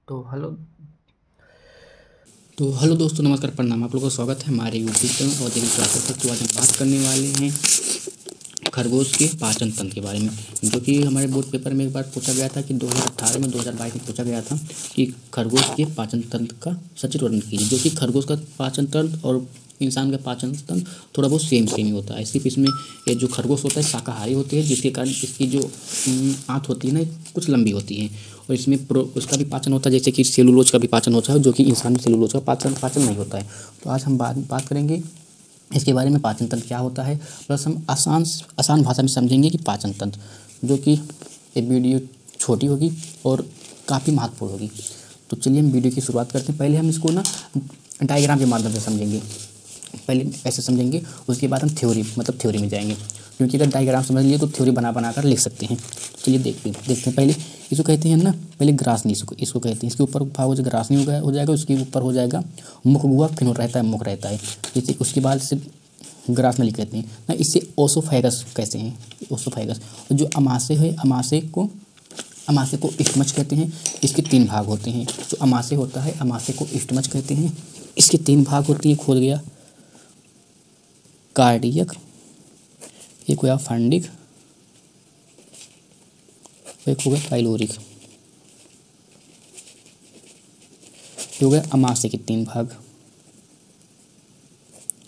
तो हेलो दोस्तों, नमस्कार, प्रणाम। आप लोगों का स्वागत है हमारे यूट्यूब चैनल और डेली क्लासेस पर। तो आज हम बात करने वाले हैं खरगोश के पाचन तंत्र के बारे में, जो कि हमारे बोर्ड पेपर में एक बार पूछा गया था कि 2018 में 2022 में पूछा गया था कि खरगोश के पाचन तंत्र का सचित्र वर्णन कीजिए। जो कि खरगोश का पाचन तंत्र और इंसान का पाचन तंत्र थोड़ा बहुत सेम ही होता है। सिर्फ इसमें ये जो खरगोश होता है शाकाहारी होते हैं, जिसके कारण इसकी जो आंत होती है ना कुछ लंबी होती है, और इसमें उसका भी पाचन होता है, जैसे कि सेलुलोज का भी पाचन होता है, जो कि इंसान में सेलुलोज का पाचन नहीं होता है। तो आज हम बात करेंगे इसके बारे में, पाचन तंत्र क्या होता है, प्लस हम आसान भाषा में समझेंगे कि पाचन तंत्र, जो कि ये वीडियो छोटी होगी और काफ़ी महत्वपूर्ण होगी। तो चलिए हम वीडियो की शुरुआत करते हैं। पहले हम इसको ना डायग्राम के माध्यम से समझेंगे। पहले ऐसे समझेंगे, उसके बाद हम थ्योरी में जाएंगे, क्योंकि अगर डायग्राम समझ लिए तो थ्योरी बना कर लिख सकते हैं। चलिए देखते हैं। पहले इसको कहते हैं ना, पहले ग्रासनी इसको कहते हैं। इसके ऊपर भाग हो जाएगा ग्रासनी हो जाएगा, उसके ऊपर हो जाएगा मुख गुहा, फिर मुख रहता है। जैसे उसके बाद से ग्रासनली कहते हैं ना, इससे ओसोफेगस कहते हैं, ओसोफेगस। जो अमाशय है, अमाशय को स्टमच कहते हैं। इसके 3 भाग होते हैं। जो अमाशय होता है, अमाशय को स्टमच कहते हैं। इसके 3 भाग होते हैं। हो गया कार्डियक, एक हो गया फंडिक, एक हो गया पाइलोरिक। ये हो गया अमाशय के 3 भाग।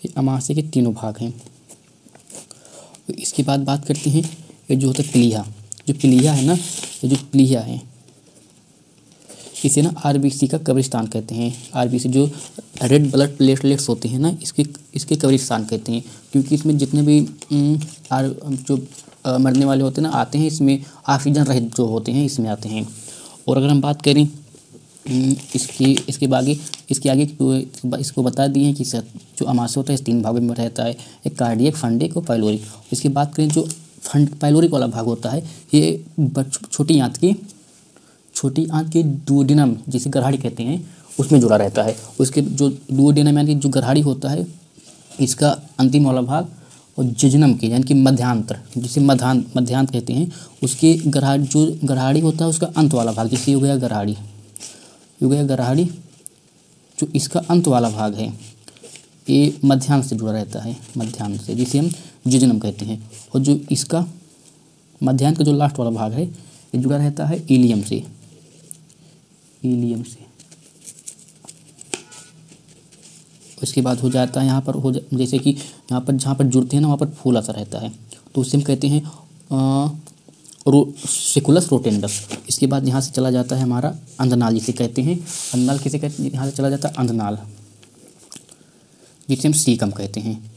ये अमाशय के तीनों भाग हैं। इसके बाद बात करते हैं ये जो होता है प्लीहा। जो प्लीहा है ना, ये जो प्लीहा है, इसे ना आरबीसी का कब्रिस्तान कहते हैं। आरबीसी जो रेड ब्लड प्लेटलेट्स होते हैं ना, इसके कब्रिस्तान कहते हैं, क्योंकि इसमें जितने भी मरने वाले होते हैं ना आते हैं, इसमें ऑक्सीजन रहित जो होते हैं इसमें आते हैं। और अगर हम बात करें इसके आगे तो इसको बता दिए हैं कि जो अमाशय होता है इस 3 भागों में रहता है, एक कार्डियक, फंडिक और पाइलोरिक। इसकी बात करें जो पाइलोरिक वाला भाग होता है, ये छोटी आंत के डुओडेनम, जिसे गराड़ी कहते हैं, उसमें जुड़ा रहता है। उसके जो डुओडेनम यानी कि जो गराड़ी होता है, इसका अंतिम वाला भाग, और जिजनम की यानी कि मध्यांतर, जिसे मध्यांत कहते हैं, उसके गराड़ी होता है, उसका अंत वाला भाग, जिसे हो गया गराड़ी। जो इसका अंत वाला भाग है, ये मध्यांत से जुड़ा रहता है, मध्यांत से, जिसे हम जिजनम कहते हैं। और जो इसका मध्यांत का जो लास्ट वाला भाग है, ये जुड़ा रहता है इलियम से। उसके बाद हो जाता है यहाँ पर जैसे कि यहाँ पर जहाँ पर जुड़ते हैं ना, वहाँ पर फूला सा रहता है, तो उसे हम कहते हैं सिकुलस रोटेंडस। इसके बाद यहाँ से चला जाता है हमारा अंधनाल, जिसे कहते हैं अंधनाल। किसे कहते हैं? यहाँ से चला जाता है अंधनाल, जिसे हम सीकम कहते हैं।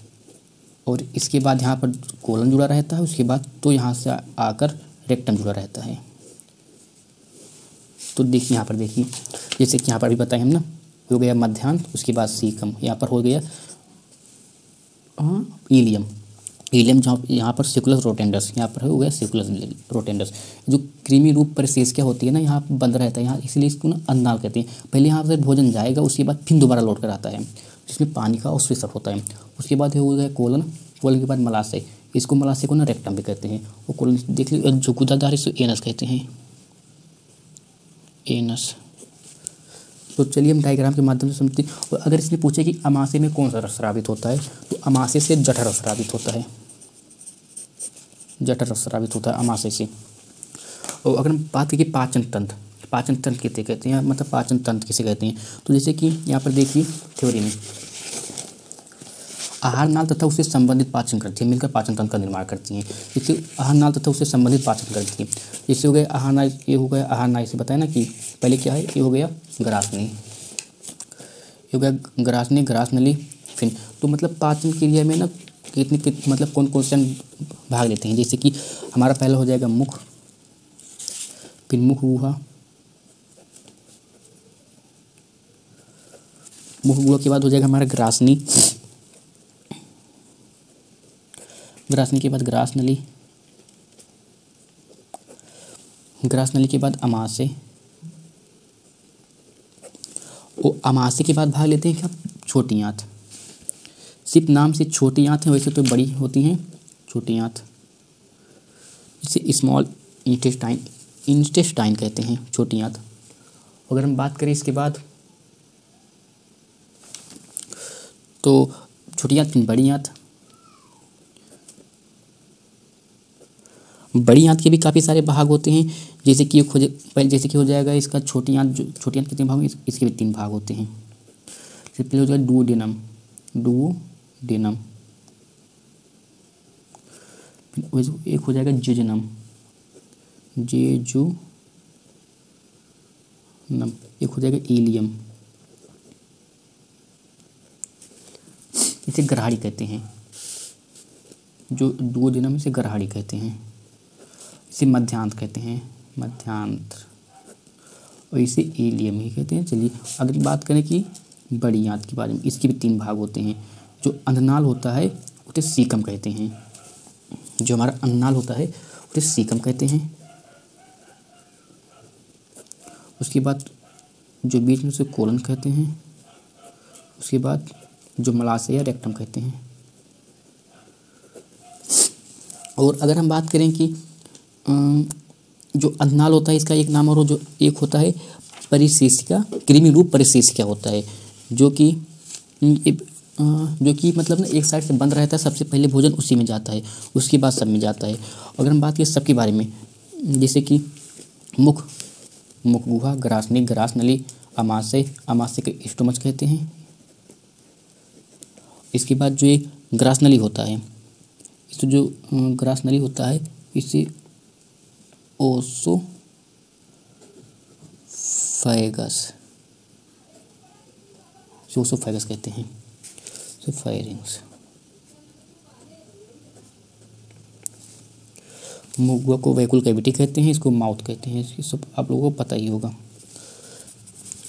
और इसके बाद यहाँ पर कोलन जुड़ा रहता है। उसके बाद तो यहाँ से आकर रेक्टम जुड़ा रहता है। तो देखिए यहाँ पर, देखिए जैसे कि यहाँ पर भी बताएं हम ना, हो गया मध्यांत, उसके बाद सीकम, यहाँ पर हो गया इलियम। जहाँ यहाँ पर सिकुलस रोटेंडस, यहाँ पर हो गया सिकुलस रोटेंडस। जो कृमि रूप परिशेष क्या होती है ना, यहाँ बंद रहता है यहाँ, इसलिए इसको ना अन्नाल कहते हैं। पहले यहाँ से भोजन जाएगा, उसके बाद फिर दोबारा लौट कर आता है, जिसमें पानी का अवशोषण होता है। उसके बाद हो गया कोलन के बाद मलाशय। इसको मलाशय को ना रेक्टम भी कहते हैं। और कोलन देख लीजिए, जो गुदादार इसको एनस कहते हैं, एनस। तो चलिए हम डायग्राम के माध्यम से समझते हैं। और अगर इसने पूछे कि अमाशय में कौन सा रस स्रावित होता है, तो अमाशय से जठर रस स्रावित होता है, अमाशय से। और अगर हम बात करें पाचन तंत्र किसे कहते हैं, मतलब पाचन तंत्र किसे कहते हैं, तो जैसे कि यहाँ पर देखिए थ्योरी में, आहार नाल तथा उससे संबंधित पाचन ग्रंथियाँ मिलकर पाचन तंत्र का निर्माण करती हैं। जैसे आहार नाल तथा उससे संबंधित पाचन ग्रंथियाँ, जैसे हो गया आहार नाल, ये हो गया आहार नाल, इसे बताया ना कि पहले क्या है, ये हो गया ग्रासनी, ग्रासनली, फिर तो मतलब पाचन क्रिया में ना मतलब कौन से भाग लेते हैं। जैसे कि हमारा पहला हो जाएगा मुख, फिर मुख गुहा के बाद हो जाएगा हमारा ग्रासनी के बाद ग्रासनली के बाद अमाशय, और अमाशय के बाद भाग लेते हैं क्या, छोटी आंत। सिर्फ नाम से छोटी आंत है, वैसे तो बड़ी होती हैं छोटी आंत, जिसे स्मॉल इंटेस्टाइन कहते हैं, छोटी आंत। अगर हम बात करें इसके बाद तो छोटी आंत, बड़ी आंत। बड़ी आंत के भी काफ़ी सारे भाग होते हैं, जैसे कि जैसे कि हो जाएगा इसका छोटी आंत। जो छोटी आंत कितने भाग हैं, इसके भी 3 भाग होते हैं। इससे पहले हो जाएगा डुओडेनम। डुओडेनम। एक हो जाएगा जेजुनम। जेजुनम। एक हो जाएगा इलियम। इसे ग्रहाड़ी कहते हैं। जो डुओडेनम इसे ग्रहाड़ी कहते हैं। इसे मध्यांत कहते हैं, मध्यांत। और इसे इलियम ही कहते हैं। चलिए अगली बात करें कि बड़ी आंत के बारे में। इसके भी 3 भाग होते हैं। जो अन्ननाल होता है उसे सीकम कहते हैं। जो हमारा अन्ननाल होता है उसे सीकम कहते हैं। उसके बाद जो बीच में उसे कोलन कहते हैं। उसके बाद जो मलाशय या रेक्टम कहते हैं। और अगर हम बात करें कि जो अन्ननाल होता है, इसका एक नाम और जो एक होता है परिशेषिका, कृमि रूप परिशेषिका होता है, जो कि मतलब ना एक साइड से बंद रहता है। सबसे पहले भोजन उसी में जाता है, उसके बाद सब में जाता है। अगर हम बात करें सबके बारे में, जैसे कि मुख गुहा, ग्रासनी, ग्रासनली, अमाशय के स्टोमच कहते हैं। इसके बाद जो एक ग्रासनली होता है, तो जो ग्रासनली होता है इसे ओसोफेगस कहते हैं। फेरिंग्स। मुख गुहा को वैकुल कैविटी कहते हैं, इसको माउथ कहते हैं। इसकी सब आप लोगों को पता ही होगा।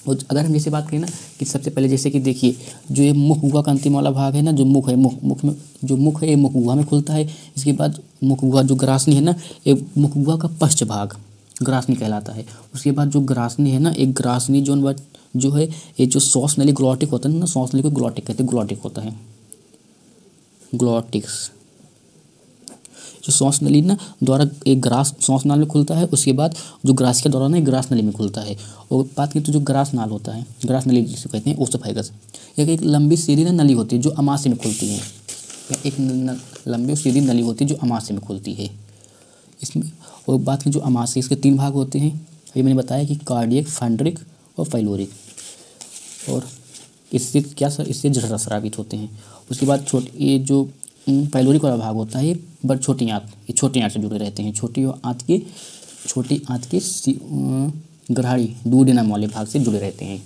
और अगर हम जैसे बात करें ना कि सबसे पहले जैसे कि देखिए, जो ये मुख गुहा का अंतिम वाला भाग है ना, जो मुख है, मुख में जो मुख है ये मुख गुहा में खुलता है। इसके बाद मुख गुहा जो ग्रासनी है ना, एक मुख गुहा का पश्च भाग ग्रासनी कहलाता है। उसके बाद जो ग्रासनी है ना, एक ग्रासनी जो है ये जो श्वास नली ग्लॉटिक होता है ना, श्वास नली को ग्लॉटिक कहते हैं, ग्लॉटिक होता है, ग्लॉटिक्स। जो श्वास नली ना द्वारा एक श्वास नाल में खुलता है। उसके बाद जो ग्रास के दौरान है ग्रास नली में खुलता है। और बात करें तो जो ग्रास नाल होता है, ग्रास नली जिसे कहते हैं ओसोफेगस, एक लंबी सीधी ना नली होती है जो अमाशय में खुलती है। एक लंबी और सीधी नली होती है जो अमाशय में खुलती है इसमें। और बात करें जो अमाशय, इसके 3 भाग होते हैं। अभी मैंने बताया कि कार्डियक, फैंड्रिक और फाइलोरिक। और इससे क्या सर, इससे जठर स्रावित होते हैं। उसके बाद ये जो फाइलोरिक वाला भाग होता है ये बड़ छोटी आंत, ये छोटी आंत से जुड़े रहते हैं। छोटी आंत के ग्रहाड़ी डुओडेनम वाले भाग से जुड़े रहते हैं।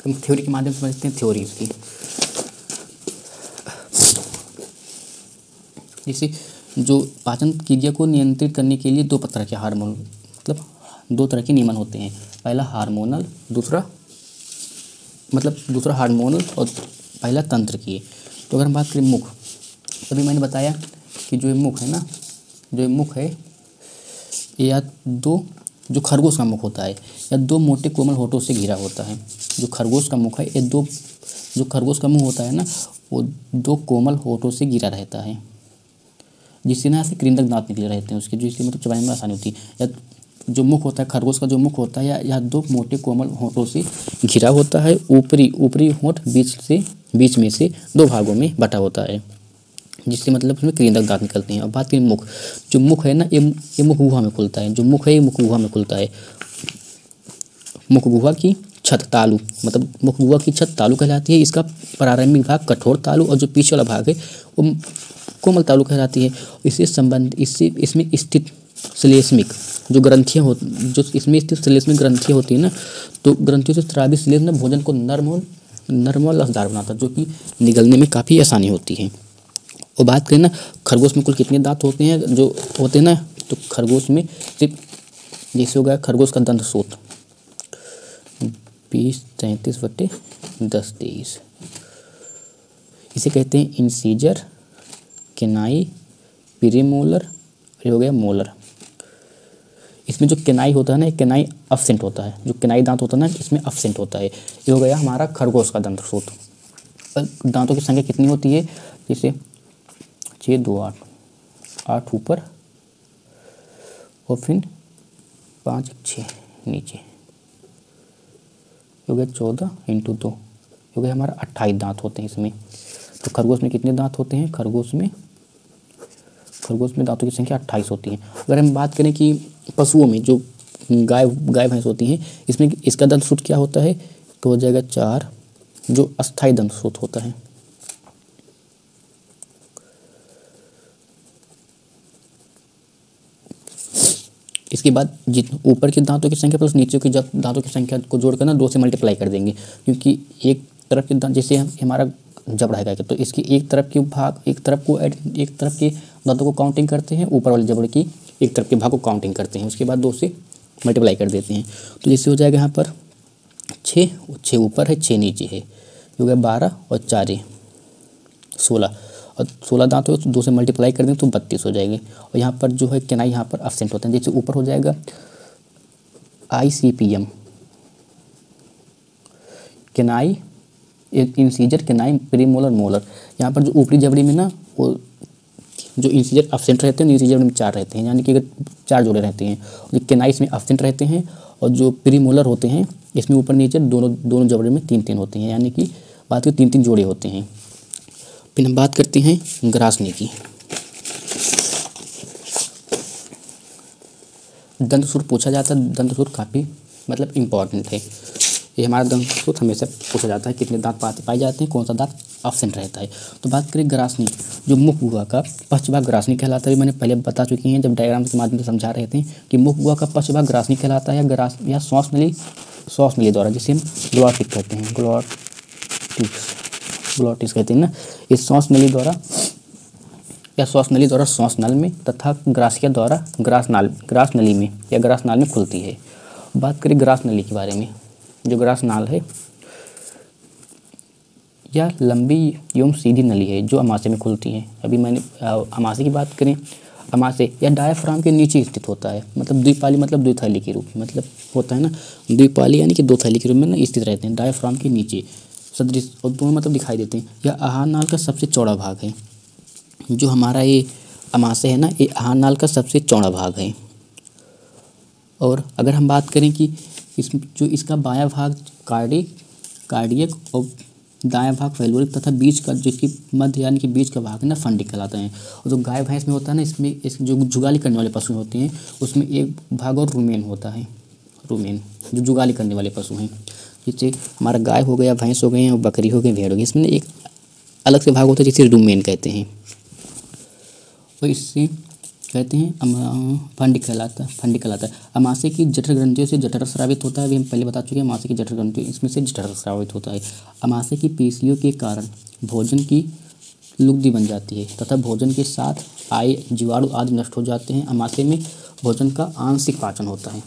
हम थ्योरी के माध्यम से समझते हैं थ्योरी इसकी। जैसे जो पाचन क्रिया को नियंत्रित करने के लिए 2 तरह के हार्मोन, मतलब 2 तरह के नियमन होते हैं। पहला हार्मोनल, दूसरा हार्मोनल और पहला तंत्र की। तो अगर हम बात करें मुख, तभी मैंने बताया कि जो मुख है ना, जो मुख है या जो खरगोश का मुख होता है या 2 मोटे कोमल होठों से घिरा होता है। जो खरगोश का मुख है ये जो खरगोश का मुंह होता है ना, वो 2 कोमल होठों से घिरा रहता है, जिससे ना ऐसे कृंतक दांत निकले रहते हैं उसके, जो इसलिए मतलब चबाने में आसानी होती है। या जो मुख होता है खरगोश का, जो मुख होता है या 2 मोटे कोमल होठों से घिरा होता है। ऊपरी होठ बीच में से 2 भागों में बटा होता है, जिससे मतलब उसमें कृंतक दांत निकलते हैं। और बात करें मुख, जो मुख है ना ये मुख गुहा में खुलता है। जो मुख है ये मुख गुहा में खुलता है। मुख गुहा की छत तालु, मतलब मुख गुहा की छत तालु कहलाती है। इसका प्रारंभिक भाग कठोर तालु और जो पीछे वाला भाग है वो कोमल तालु कहलाती है। इसमें स्थित श्लेष्मिक जो ग्रंथियाँ जो इसमें स्थित श्लेष्मिक ग्रंथियाँ होती है ना, तो ग्रंथियों से स्रावित श्लेष्म ना भोजन को नर्म और रसदार बनाता है, जो कि निगलने में काफ़ी आसानी होती है। और बात करें ना खरगोश में कुल कितने दांत होते हैं, जो होते हैं ना, तो खरगोश में सिर्फ जैसे हो गया खरगोश का दंत सोत 20-33/10-23, इसे कहते हैं इंसीजर, केनाई, प्रीमोलर, ये हो गया मोलर। इसमें जो केनाई होता है ना, केनाई अब्सेंट होता है। जो केनाई दांत होता है ना इसमें अब्सेंट होता है। ये हो गया हमारा खरगोश का दंत सोत। दांतों की संख्या कितनी होती है, जैसे 6, 2, 8 ऊपर और फिर 5, 6 नीचे। हो गया 14 × 2, हो गया हमारा 28 दांत होते हैं इसमें। तो खरगोश में कितने दांत होते हैं? खरगोश में दांतों की संख्या 28 होती है। अगर हम बात करें कि पशुओं में जो गाय भैंस होती हैं, इसमें इसका दंत सूत्र क्या होता है? तो हो जाएगा 4, जो अस्थायी दंत सूत्र होता है। इसके बाद जितने ऊपर के दांतों की संख्या प्लस नीचे की दांतों की संख्या को जोड़कर ना 2 से मल्टीप्लाई कर देंगे, क्योंकि एक तरफ के दांत, जैसे हमारा जबड़ा है गाय का, तो इसकी एक तरफ के दांतों को काउंटिंग करते हैं, ऊपर वाले जबड़े की एक तरफ के भाग को काउंटिंग करते हैं, उसके बाद 2 से मल्टीप्लाई कर देते हैं। तो जैसे हो जाएगा यहाँ पर 6 ऊपर है, 6 नीचे है, हो गया 12 और 4 16, और 16 दांत हो तो 2 से मल्टीप्लाई कर दें तो 32 हो जाएंगे। और यहाँ पर जो है केनाई यहाँ पर एब्सेंट होते हैं, जैसे ऊपर हो जाएगा ICPM, केनाई इंसीजर, केनाई प्रीमोलर, मोलर। यहाँ पर जो ऊपरी जबड़ी में ना, वो जो इंसीजर एब्सेंट रहते हैं, नीचे जबड़ी में 4 रहते हैं, यानी कि 4 जोड़े रहते हैं। जो केनाई इसमें एब्सेंट रहते हैं, और जो प्रीमोलर होते हैं इसमें ऊपर नीचे दोनों जबड़े में 3-3 होते हैं, यानी कि बात के 3-3 जोड़े होते हैं। फिर हम बात करते हैं ग्रासनी की। दंत सूत्र पूछा जाता है, दंत सूत्र काफ़ी मतलब इम्पॉर्टेंट है। ये हमारा दंत सूत्र हमेशा पूछा जाता है, कितने दांत पाए जाते हैं, कौन सा दांत एब्सेंट रहता है। तो बात करें ग्रासनी, जो मुख गुहा का पश्च भाग ग्रासनी कहलाता है। मैंने पहले बता चुकी हैं जब डायग्राम के माध्यम से समझा रहे थे कि मुख गुहा का पश्च भाग ग्रासनी कहलाता है, या श्वास नली द्वारा, जिसे हम ग्लोटिस कहते हैं, ग्लोटिस कहते हैं ना। इस श्वास नली द्वारा श्वास नल में तथा ग्रासिया द्वारा ग्रास नली में या ग्रास नाल में खुलती है। बात करें ग्रास नली के बारे में, जो ग्रास नाल है या लंबी एवं सीधी नली है जो अमाशय में खुलती है। अभी मैंने अमाशय की बात करें, अमाशय या डायाफ्राम के नीचे स्थित होता है, मतलब द्विपाली, मतलब द्विथैली के रूप में, मतलब होता है ना द्विपाली, यानी कि 2 थैली के रूप में ना स्थित रहते हैं, डायाफ्राम के नीचे सदृश, और दोनों मतलब दिखाई देते हैं। यह आहार नाल का सबसे चौड़ा भाग है। जो हमारा ये अमाशय है ना, ये आहार नाल का सबसे चौड़ा भाग है। और अगर हम बात करें कि इसका बायां भाग कार्डियक और दायां भाग फेलोरिक तथा बीच का जिसकी मध्य यानी कि बीच का भाग है ना फंडिक कहलाता है। और जो गाय भैंस में होता है ना, इसमें जो जुगाली करने वाले पशु होते हैं उसमें एक भाग और रूमेन होता है, रूमेन जो जुगाली करने वाले पशु हैं। जैसे हमारा गाय हो गया, भैंस हो गई और बकरी हो गई, भेड़ हो गई, इसमें एक अलग से भाग होता है जिसे रूमेन कहते हैं, और इससे कहते हैं फंडिक कहलाता है। अमाशय की जठर ग्रंथियों से जठर स्रावित होता है, अभी हम पहले बता चुके हैं। अमाशय की जठर ग्रंथियों इसमें से जठर स्रावित होता है। अमाशय की पेशियों के कारण भोजन की लुगदी बन जाती है तथा भोजन के साथ आए जीवाणु आदि नष्ट हो जाते हैं। अमाशय में भोजन का आंशिक पाचन होता है,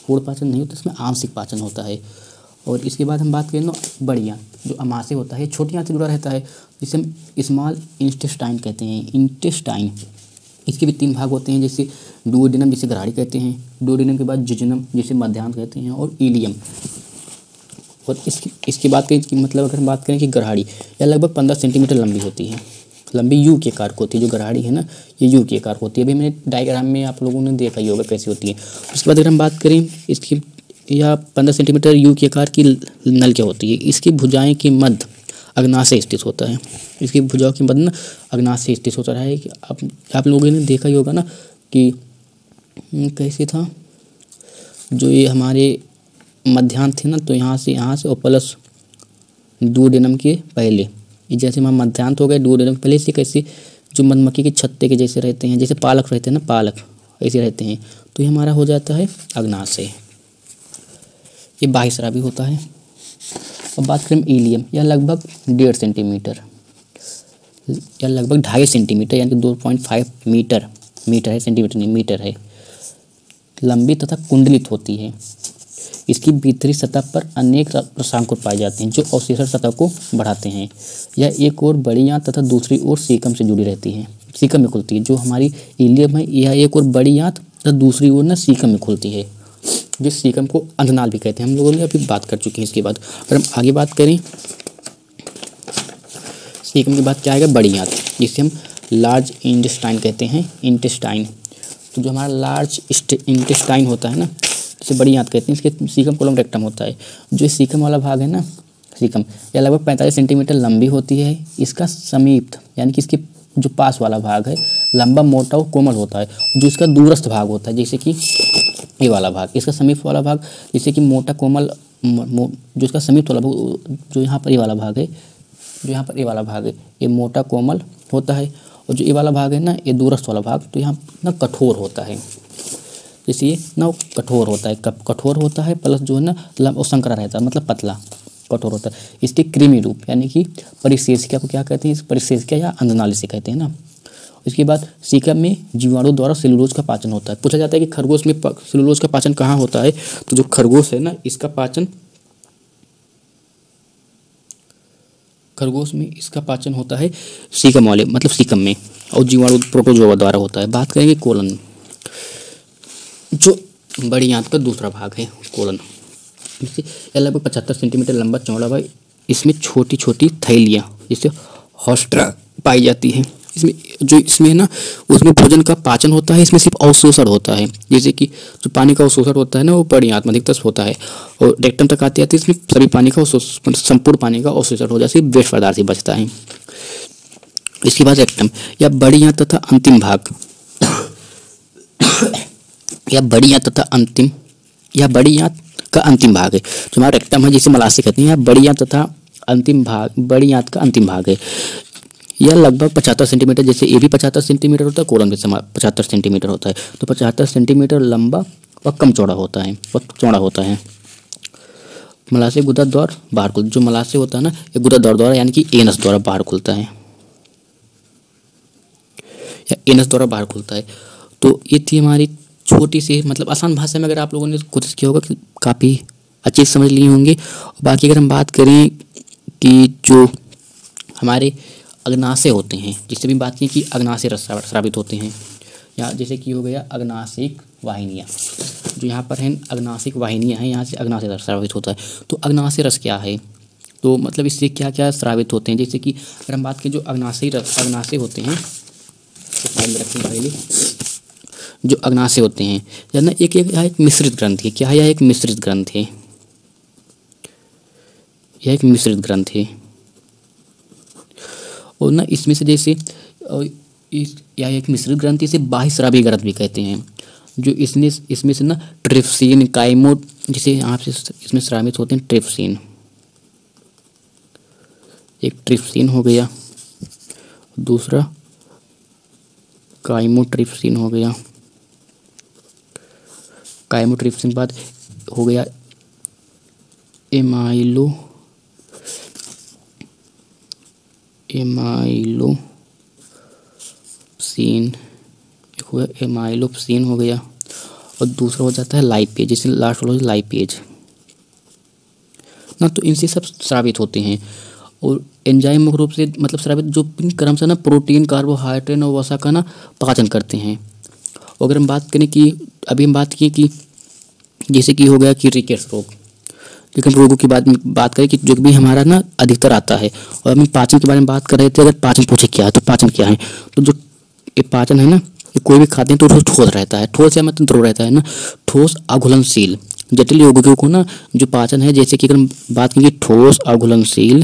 पूर्ण पाचन नहीं होता, इसमें आंशिक पाचन होता है। और इसके बाद हम बात करें ना बड़ियाँ, जो अमाशय होता है छोटी आंत से जुड़ा रहता है, जिसे हम स्मॉल इंटेस्टाइन कहते हैं, इंटेस्टाइन। इसके भी 3 भाग होते हैं, जैसे डुओडेनम जिसे गराड़ी कहते हैं, डुओडेनम के बाद जिजनम जिसे मध्यांत कहते हैं, और इलियम। और इसकी बात करें कि मतलब अगर हम बात करें कि गराड़ी यह लगभग 15 सेंटीमीटर लंबी होती है, लंबी यू के आकार को होती है। जो गराड़ी है ना, ये यू के आकार होती है। अभी मैंने डायग्राम में आप लोगों ने देखा ही होगा कैसी होती है। उसके बाद अगर हम बात करें इसकी, यह 15 सेंटीमीटर यू के आकार की नल क्या होती है, इसकी भुजाएं के मध्य अग्नाशय स्थित होता है। इसकी भुजाओं के मध्य ना अग्नाशय स्थित होता है कि आप लोगों ने देखा ही होगा ना कि कैसे था, जो ये हमारे मध्यांत थे ना, तो यहाँ से और प्लस डुओडेनम के पहले, जैसे हम मध्यांत हो गए डुओडेनम पहले से, कैसे जो मधुमक्खी के छत्ते के जैसे रहते हैं, जैसे पालक रहते हैं ना, पालक ऐसे रहते हैं, तो ये हमारा हो जाता है अग्नाशय। ये बाह्यस्रावी होता है। अब बात करें इलियम, यह लगभग 1.5 सेंटीमीटर या लगभग 2.5 सेंटीमीटर यानी कि 2.5 मीटर है, सेंटीमीटर नहीं मीटर है, लंबी तथा कुंडलित होती है। इसकी भीतरी सतह पर अनेक रसांकुर पाए जाते हैं जो अवशेषण सतह को बढ़ाते हैं। यह एक ओर बड़ी आंत तथा दूसरी ओर सीकम से जुड़ी रहती है, सीकम में खुलती है। जो हमारी इलियम है, यह एक ओर बड़ी आंत तथा दूसरी ओर ना सीकम में खुलती है, जिस सीकम को अंधनाल भी कहते हैं। हम लोगों ने अभी बात कर चुके हैं। इसके बाद अगर हम आगे बात करें, सीकम के बाद क्या आएगा, बड़ी आंत, जिसे हम लार्ज इंटेस्टाइन कहते हैं, इंटेस्टाइन। तो जो हमारा लार्ज इंटेस्टाइन होता है ना, जिसे बड़ी आंत कहते हैं, इसके सीकम कोलम रेक्टम होता है। जो सीकम वाला भाग है ना, सीकम, यह लगभग 45 सेंटीमीटर लंबी होती है। इसका समीप यानी कि इसके जो पास वाला भाग है लंबा, मोटा और कोमल होता है। जो इसका दूरस्थ भाग होता है, जैसे कि ये वाला भाग, इसका समीप वाला भाग जैसे कि मोटा, कोमल, जो इसका समीप वाला भाग, जो यहाँ पर ये वाला भाग है, जो यहाँ पर ये वाला भाग है, ये मोटा कोमल होता है। और जो ये वाला भाग है ना, ये दूरस्थ वाला भाग, तो यहाँ ना कठोर होता है। जैसे ये ना कठोर होता है, कठोर होता है, प्लस जो है ना वो संकरा रहता है, मतलब पतला, कठोर होता है। इसके कृमि रूप यानी कि परिसेचिका को क्या कहते हैं, परिसेचिका या अंधनाली से कहते हैं ना। इसके बाद सीकम में जीवाणु द्वारा सेलुलोज का पाचन होता है। पूछा जाता है कि खरगोश में सेलुलोज का पाचन कहाँ होता है, तो जो खरगोश है ना, इसका पाचन, खरगोश में इसका पाचन होता है सीकम वाले, मतलब सीकम में, और जीवाणु प्रोटोजोआ द्वारा होता है। बात करेंगे कोलन, जो बड़ी आंत का दूसरा भाग है कोलन। यह लगभग 75 सेंटीमीटर लंबा, चौड़ा भाई। इसमें छोटी छोटी थैलियाँ जिससे हॉस्ट्रा पाई जाती है। इसमें है ना, उसमें भोजन का पाचन होता है। इसमें सिर्फ अवशोषण होता है, जैसे कि जो पानी का अवशोषण होता है ना, वो बड़ी आंत में अधिकतर होता है। और रेक्टम तक आते आते इसमें सभी पानी का संपूर्ण पानी का अवशोषण हो जाता है, सिर्फ वेस्ट पदार्थ ही बचता है। इसके बाद रेक्टम या बड़ी आंत तथा अंतिम भाग, या बड़ी आंत तथा अंतिम, या बड़ी आंत का अंतिम भाग है, जो हमारा रेक्टम है, जिसे मलाशय कहते हैं। या बड़ी आंत तथा अंतिम भाग, बड़ी आंत का अंतिम भाग है। यह लगभग 75 सेंटीमीटर, जैसे ये भी 75 सेंटीमीटर होता है, कोलन भी 75 सेंटीमीटर होता है। तो 75 सेंटीमीटर लंबा और कम चौड़ा होता है, बहुत चौड़ा होता है। मलाशय गुदा द्वार बाहर खुलता, जो मलाशय होता है ना, ये गुदा द्वार द्वारा यानी कि एनस द्वारा बाहर खुलता है, या एनस द्वारा बाहर खुलता है। तो ये थी हमारी छोटी सी, मतलब आसान भाषा में अगर आप लोगों ने कोशिश किया होगा कि काफ़ी अच्छे से समझ लिए होंगे। बाकी अगर हम बात करें कि जो हमारे अग्नाशय होते हैं, जिससे भी बात की कि अग्नाशय रस स्रावित होते हैं, या जैसे कि हो गया अग्नाशिक वाहिनियाँ, जो यहाँ पर हैं अग्नाशिक वाहिनियाँ हैं, यहाँ से अग्नाशय रस स्रावित होता है। तो अग्नाशय रस क्या है, तो मतलब इससे क्या क्या स्रावित होते हैं, जैसे कि अगर हम बात करें जो अग्नाशय होते हैं, तो साइड में रखने के लिए जो अग्नाशय होते हैं, या ना एक मिश्रित ग्रंथ है। क्या है, यह एक मिश्रित ग्रंथ है, यह एक मिश्रित ग्रंथ है। और ना इसमें से जैसे यह एक मिश्रित ग्रंथि से बाह्य स्रावी ग्रंथ भी कहते हैं। जो इसमें से ना ट्रिप्सिन, काइमो, जिसे यहाँ से इसमें स्रावित होते हैं ट्रिप्सिन, एक ट्रिप्सिन हो गया, दूसरा काइमोट्रिप्सिन हो गया। काइमोट्रिप्सिन बाद हो गया एमाइलोप्सिन हो गया, और दूसरा हो जाता है लाइपेज, जिससे लास्ट वाला लाइपेज ना। तो इनसे सब स्रावित होते हैं। और एंजाइम मुख्य रूप से मतलब स्रावित जो क्रमशः ना प्रोटीन, कार्बोहाइड्रेट और वसा का ना पाचन करते हैं। और अगर हम बात करें कि अभी हम बात की कि जैसे कि हो गया कि रिकेट्स रोग, लेकिन रोगों की बात करें कि जो भी हमारा ना अधिकतर आता है। और हम पाचन के बारे में बात कर रहे थे, अगर पाचन पूछे क्या है, तो पाचन क्या है, तो जो ये पाचन है ना, ये कोई भी खाते हैं तो ठोस रहता है, ठोस या मतलब द्रव रहता है ना, ठोस अघुलनशील। जटिल यौगिकों को ना जो पाचन है, जैसे कि अगर हम बात करेंगे ठोस अघुलनशील,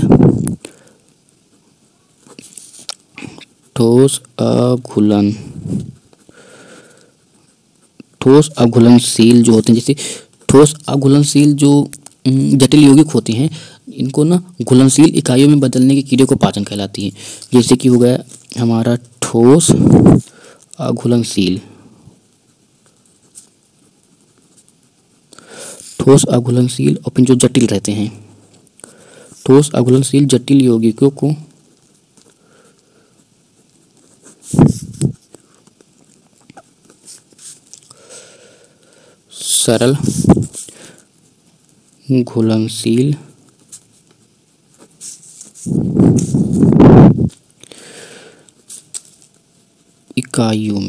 ठोस अघुलनशील जो होते हैं, जैसे ठोस अघुलनशील जो जटिल यौगिक होते हैं, इनको ना घुलनशील इकाइयों में बदलने की क्रिया को पाचन कहलाती है। जैसे कि हो गया हमारा ठोस अघुलनशील, और फिर जो जटिल रहते हैं, ठोस अघुलनशील जटिल यौगिकों को सरल घुलनशील इकाइयों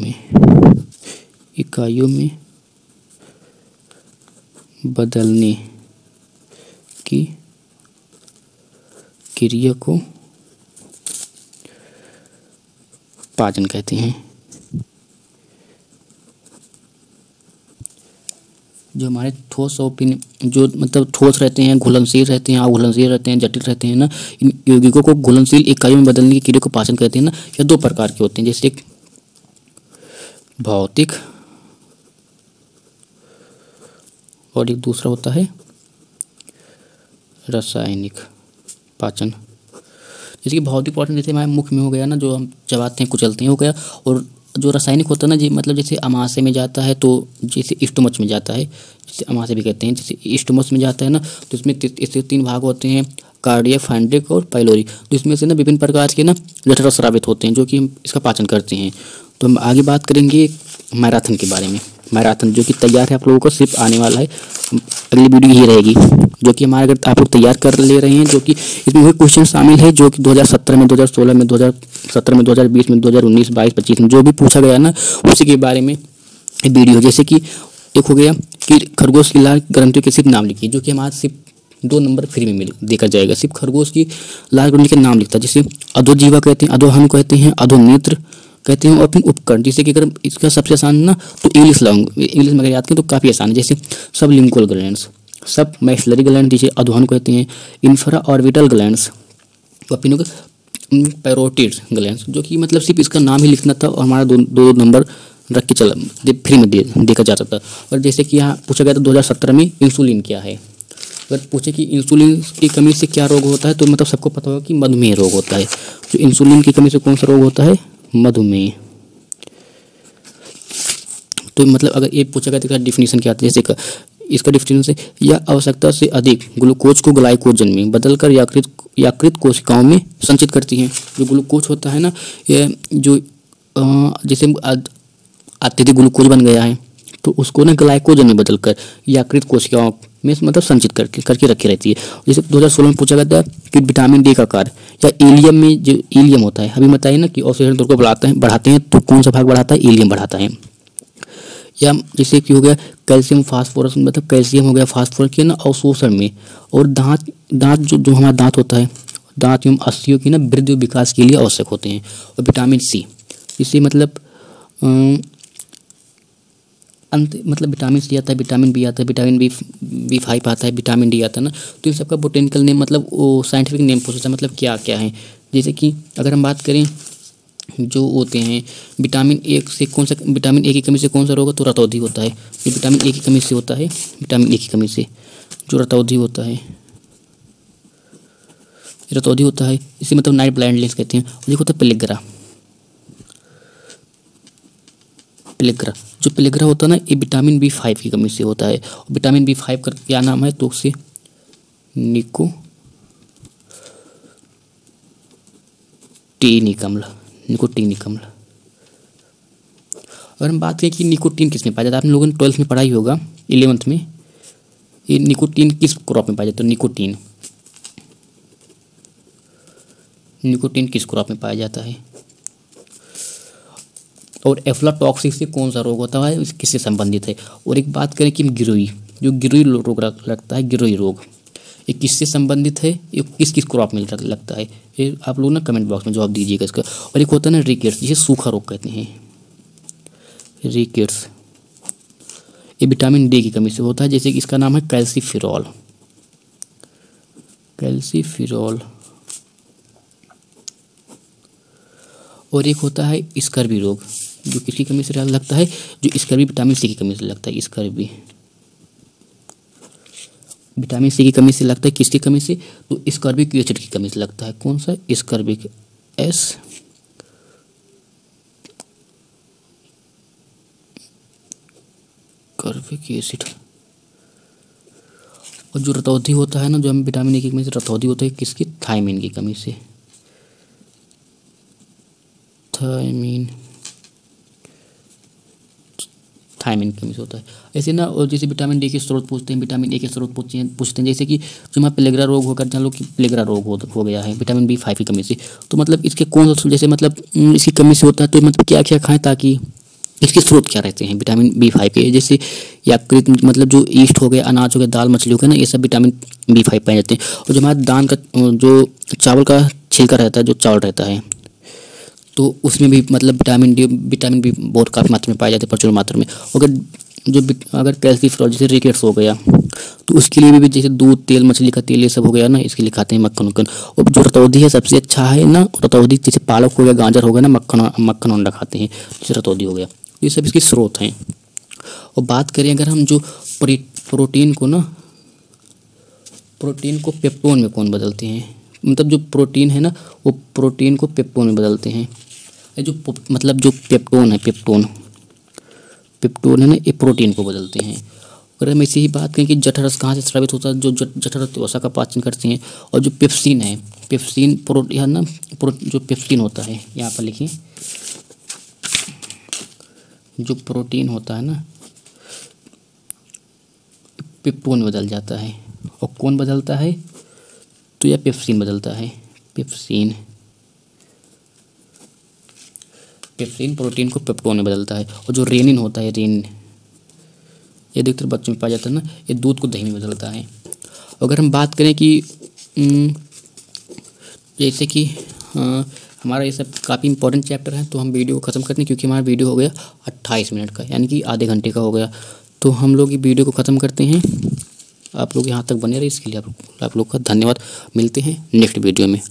में बदलने की क्रिया को पाचन कहते हैं। जो हमारे ठोस और जो मतलब ठोस रहते हैं, घुलनशील रहते हैं, अघुलनशील रहते हैं, जटिल रहते हैं ना, इन यौगिकों को घुलनशील इकाइयों में बदलने की क्रिया को पाचन कहते हैं ना। यह दो प्रकार के होते हैं, जैसे एक भौतिक और एक दूसरा होता है रासायनिक पाचन। जैसे कि भौतिक पाचन जैसे हमारे मुख में हो गया ना, जो हम चबाते हैं कुचलते हैं हो गया, और जो रासायनिक होता है ना जी, मतलब जैसे अमाशय में जाता है तो जैसे स्टोमच में जाता है, जैसे अमाशय भी कहते हैं, जैसे स्टोमच में जाता है ना, तो इसमें इसके 3 भाग होते हैं, कार्डियक, फाइंड्रिक और पाइलोरी। तो इसमें से ना विभिन्न प्रकार के ना जठर स्रावित होते हैं जो कि हम इसका पाचन करते हैं। तो हम आगे बात करेंगे मैराथन के बारे में। मैराथन जो कि तैयार है आप लोगों को, सिर्फ आने वाला है, अगली वीडियो यही रहेगी, जो कि हमारे अगर आप लोग तैयार कर ले रहे हैं, जो कि इसमें वही क्वेश्चन शामिल है जो कि 2017 में, 2016 में, 2017 में, 2020 में, 2019, 22, 25 में जो भी पूछा गया ना, उसी के बारे में वीडियो। जैसे कि एक हो गया कि खरगोश की लाल ग्रंथियों के सिर्फ नाम लिखिए, जो कि हमारे सिर्फ 2 नंबर फ्री में देखा जाएगा। सिर्फ खरगोश की लाल ग्रंथि के नाम लिखता है, जैसे अधोजीवा कहते हैं, अधोहनु कहते हैं, अधोनेत्र कहते हैं, और फिर उपकरण। जैसे कि अगर इसका सबसे आसान ना तो इंग्लिश में अगर याद करें तो काफ़ी आसान है, जैसे सब लिंगुअल ग्लैंड्स, सब मैक्सिलरी ग्लैंड जिसे अधोहनु कहते हैं, इंफ्रा ऑर्बिटल ग्लैंड्स, और पैरोटिड ग्लैंड्स, जो कि मतलब सिर्फ इसका नाम ही लिखना था और हमारा 2 नंबर रख के चला फ्री में देखा जाता था। और जैसे कि यहाँ पूछा गया था 2017 में इंसुलिन क्या है। अगर पूछे कि इंसुलिन की कमी से क्या रोग होता है, तो मतलब सबको पता होगा कि मधुमेह रोग होता है। तो इंसुलिन की कमी से कौन सा रोग होता है? मधुमेह। तो मतलब अगर ये पूछा गया तो डिफिनीशन क्या आता है, जैसे इसका डिफिनीशन है, या आवश्यकता से अधिक ग्लूकोज को ग्लाइकोजन में बदलकर यकृत कोशिकाओं में संचित करती हैं। जो ग्लूकोज होता है ना, ये जो जैसे अत्यधिक ग्लूकोज बन गया है तो उसको ना ग्लाइकोजन में बदलकर यकृत कोशिकाओं में मतलब संचित करके रखी रहती है। जैसे 2016 में पूछा गया था कि विटामिन डी का कार्य, या इलियम में जो इलियम होता है, अभी बताइए ना कि ऑक्सीजन दर को बढ़ाते हैं तो कौन सा भाग बढ़ाता है? इलियम बढ़ाता है। या जैसे कि हो गया कैल्शियम फास्फोरस, मतलब कैल्शियम हो गया फास्फोरस के ना अवशोषण में, और दांत जो हमारा दांत होता है, दांत एवं अस्थियों की ना वृद्धि और विकास के लिए आवश्यक होते हैं। और विटामिन सी, इससे मतलब मतलब विटामिन सी आता है, विटामिन बी आता है, विटामिन B5 आता है, विटामिन डी आता है ना। तो इन सबका बोटेनिकल नेम मतलब वो साइंटिफिक नेम पूछता है, मतलब क्या क्या है। जैसे कि अगर हम बात करें जो होते हैं विटामिन ए से कौन सा, विटामिन ए की कमी से कौन सा रोग है? तो रतौंधी होता है। ये विटामिन ए की कमी से होता है, विटामिन ए की कमी से जो रतौंधी होता है, रतौंधी होता है। इसे मतलब नाइट ब्लाइंडनेस कहते हैं। और एक होता है पेलिग्रा। जो पेलिग्रा होता है ना, ये विटामिन B5 की कमी से होता है। और विटामिन B5 का क्या नाम है? तो उसे निकोटीनिक अम्ल। अगर हम बात करें कि निकोटीन किस में पाया जाता है, आप लोगों ने 12th में पढ़ाई होगा, 11th में, ये निकोटीन किस क्रॉप में पाया जाता है? निकोटीन किस क्रॉप में पाया जाता है? और एफ्लाटॉक्सिस से कौन सा रोग होता है, किससे संबंधित है? और एक बात करें कि गिरोई रोग लगता है, गिरोई रोग, ये किससे संबंधित है? ये किस क्रॉप में लगता है? ये आप लोग ना कमेंट बॉक्स में जवाब दीजिएगा इसका। और एक होता है ना रिकेट्स, जिसे सूखा रोग कहते हैं, रिकेट्स, ये विटामिन डी की कमी से होता है। जैसे कि इसका नाम है कैल्सीफिरॉल। और एक होता है स्कर्वी रोग, जो किसकी कमी से लगता है? जो स्कर्वी विटामिन सी की कमी से लगता है। स्कर्वी विटामिन सी की कमी से लगता है, किसकी कमी से? तो स्कर्बिक एसिड की कमी से लगता है। कौन सा? स्कर्बिक एसिड। और जो रतौंधी होता है ना, जो हम विटामिन ए की कमी से रतौंधी होता है, किसकी? थायमीन की कमी से। थायमीन की कमी से होता है। ऐसे ना, और जैसे विटामिन डी के स्रोत पूछते हैं, विटामिन ए के स्रोत पूछते हैं, जैसे कि जो हमारा पेलिग्रा रोग होकर जान लो कि पेलिग्रा रोग हो गया है विटामिन B5 की कमी से। तो मतलब इसके कौन सा, जैसे मतलब इसकी कमी से होता है तो मतलब क्या क्या खाएं, ताकि इसके स्रोत क्या रहते हैं विटामिन B5 के? जैसे यकृत, मतलब जो ईस्ट हो गया, अनाज हो गया, दाल मछली हो गया ना, ये सब विटामिन B5 पाए जाते हैं। और जो हमारा दान का जो चावल का छिलका रहता है, जो चावल रहता है, तो उसमें भी मतलब विटामिन B बहुत काफ़ी मात्रा में पाए जाते हैं, प्रचुर मात्रा में। अगर अगर कैल्सीफेरॉल जैसे रिकेट्स हो गया तो उसके लिए भी जैसे दूध, तेल, मछली का तेल ये सब हो गया ना, इसके लिए खाते हैं मक्खन उक्खन। और जो रतौंधी है सबसे अच्छा है ना, रतौंधी जैसे पालक हो गया, गाजर हो गया ना, मक्खन अंडा खाते हैं, जैसे रतौंधी हो गया, ये सब इसके स्रोत हैं। और बात करें अगर हम जो प्रोटीन को पेप्टोन में कौन बदलते हैं, मतलब जो प्रोटीन है ना वो प्रोटीन को पेप्टोन में बदलते हैं। मतलब जो पेप्टोन है ना, ये प्रोटीन को बदलते हैं। अगर हम ऐसी ही बात करें कि जठरस कहाँ से स्रावित होता है, जो जठरस वसा का पाचन करते हैं। और जो पेप्सिन है, पेप्सिन जो पेप्सिन होता है, यहाँ पर लिखिए, जो प्रोटीन होता है ना पेप्टोन बदल जाता है। और कौन बदलता है, तो यह पेप्सिन बदलता है। पेप्सिन प्रोटीन को पेप्टोन में बदलता है। और जो रेनिन होता है, रेनिन ये अधिकतर बच्चों में पाया जाता है ना, ये दूध को दही में बदलता है। अगर हम बात करें कि जैसे कि हमारा ये सब काफ़ी इंपॉर्टेंट चैप्टर है, तो हम वीडियो को ख़त्म करते हैं क्योंकि हमारा वीडियो हो गया 28 मिनट का, यानी कि आधे घंटे का हो गया। तो हम लोग ये वीडियो को ख़त्म करते हैं। आप लोग यहाँ तक बने रहे इसके लिए आप लोग का धन्यवाद। मिलते हैं नेक्स्ट वीडियो में।